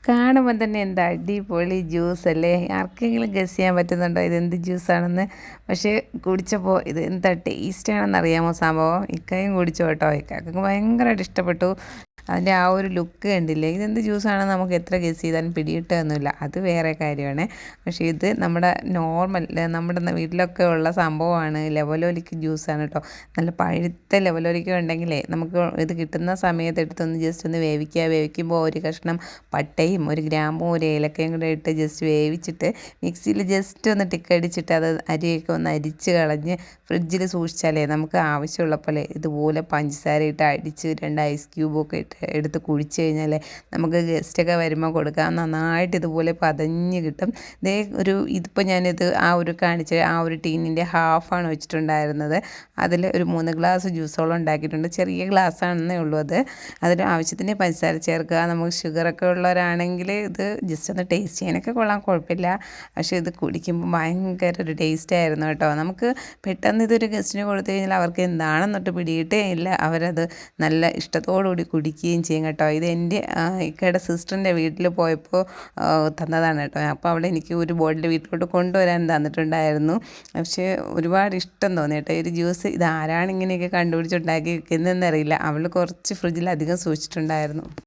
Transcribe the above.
കാണുമ്പോൾ തന്നെ എന്താ അടിപൊളി ജ്യൂസ് അല്ലേ? ആർക്കെങ്കിലും ഗസ് ചെയ്യാൻ പറ്റുന്നുണ്ടോ ഇതെന്ത് ജ്യൂസാണെന്ന്? പക്ഷേ കുടിച്ചപ്പോൾ ഇത് എന്താ ടേസ്റ്റാണെന്ന് അറിയാമോ സംഭവം? ഇക്കയും കുടിച്ചു കേട്ടോ. ഇക്കാക്ക് ഭയങ്കരമായിട്ട് ഇഷ്ടപ്പെട്ടു. അതിൻ്റെ ആ ഒരു ലുക്ക് കണ്ടില്ലേ? ഇതെന്ത് ജ്യൂസാണെന്ന് നമുക്ക് എത്ര ഗസ് ചെയ്താലും പിടികിട്ടുകയൊന്നുമില്ല. അത് വേറെ കാര്യമാണ്. പക്ഷേ ഇത് നമ്മുടെ നോർമൽ നമ്മുടെ വീട്ടിലൊക്കെ ഉള്ള സംഭവമാണ്. ലെവലോലിക്ക് ജ്യൂസാണ് കേട്ടോ. നല്ല പഴുത്ത ലെവലോലിക്ക ഉണ്ടെങ്കിലേ നമുക്ക് ഇത് കിട്ടുന്ന സമയത്ത് എടുത്തൊന്ന് ജസ്റ്റ് ഒന്ന് വേവിക്കുക. വേവിക്കുമ്പോൾ ഒരു കഷ്ണം പട്ടയും ഒരു ഗ്രാമ്പും ഒരു ഏലക്കയും കൂടെ ഇട്ട് ജസ്റ്റ് വേവിച്ചിട്ട് മിക്സിയിൽ ജസ്റ്റ് ഒന്ന് ടിക്കടിച്ചിട്ട് അത് അരിയൊക്കെ ഒന്ന് അരിച്ച് കളഞ്ഞ് ഫ്രിഡ്ജിൽ സൂക്ഷിച്ചാലേ നമുക്ക് ആവശ്യമുള്ളപ്പോൾ ഇതുപോലെ പഞ്ചസാര ഇട്ട് അടിച്ച് 2 ഐസ് ക്യൂബൊക്കെ ഇട്ട് എടുത്ത് കുഴിച്ച് കഴിഞ്ഞാൽ നമുക്ക് ഗസ്റ്റൊക്കെ വരുമ്പോൾ കൊടുക്കാം. നന്നായിട്ട് ഇതുപോലെ പതഞ്ഞ് കിട്ടും. ഇതേ ഇതിപ്പോൾ ഞാനിത് ആ ഒരു കാണിച്ച ആ ഒരു ടീനിൻ്റെ ഹാഫാണ് വെച്ചിട്ടുണ്ടായിരുന്നത്. അതിൽ ഒരു 3 ഗ്ലാസ് ജ്യൂസോളം ഉണ്ടാക്കിയിട്ടുണ്ട്. ചെറിയ ഗ്ലാസ്സാണെന്നേ ഉള്ളൂ അത്. അതിന് ആവശ്യത്തിന് പഞ്ചസാര ചേർക്കുക. നമുക്ക് ഷുഗറൊക്കെ ഉള്ളവരാണെങ്കിൽ ഇത് ജസ്റ്റ് ഒന്ന് ടേസ്റ്റ് ചെയ്യാനൊക്കെ കൊള്ളാം, കുഴപ്പമില്ല. പക്ഷേ ഇത് കുടിക്കുമ്പോൾ ഭയങ്കര ഒരു ടേസ്റ്റായിരുന്നു കേട്ടോ. നമുക്ക് പെട്ടെന്ന് ഇതൊരു ഗസ്റ്റിന് കൊടുത്തു കഴിഞ്ഞാൽ അവർക്ക് എന്താണെന്നൊട്ട് പിടിയിട്ടേ ഇല്ല. അവരത് നല്ല ഇഷ്ടത്തോടു കൂടി കുടിക്കുകയും ചെയ്യും കേട്ടോ. ഇത് എൻ്റെ ഇക്കയുടെ സിസ്റ്ററിൻ്റെ വീട്ടിൽ പോയപ്പോൾ തന്നതാണ് കേട്ടോ. അപ്പോൾ അവിടെ എനിക്ക് ഒരു ബോട്ടിൽ വീട്ടിലോട്ട് കൊണ്ടുവരാൻ തന്നിട്ടുണ്ടായിരുന്നു. പക്ഷേ ഒരുപാട് ഇഷ്ടം തോന്നി കേട്ടോ ഒരു ജ്യൂസ്. ഇത് ആരാണ് ഇങ്ങനെയൊക്കെ കണ്ടുപിടിച്ചുണ്ടാക്കി വെക്കുന്നതെന്ന് അറിയില്ല. അവൾ കുറച്ച് ഫ്രിഡ്ജിൽ അധികം സൂക്ഷിച്ചിട്ടുണ്ടായിരുന്നു.